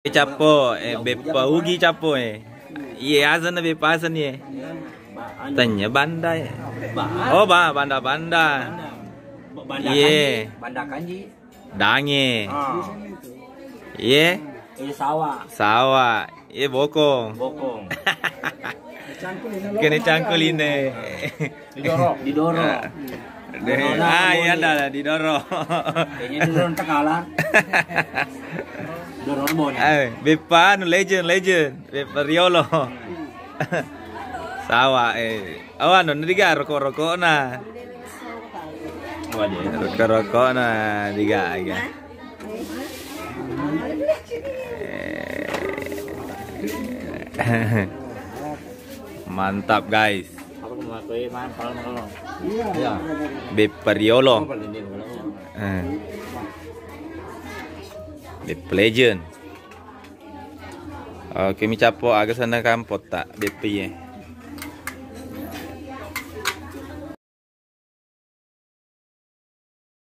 Capo, bepa ugi capo Iya asan na bepa asan ye. Tanya banda ya. Oh banda. Iya. Banda kanji. Dange. Iya. Sawa. Iya bokong. Kene cangkul ini. Didoro. Iya ada didoro. Kayaknya didoro tekalan. Didoro bonya. Bepa legend. Bepa Riolo. Sawa awan diga rokok na. Rokok na diga. Mantap guys. Bepa Riolo. Bepa legend. Oke, mi capo agak sana kampot tak BP-nya.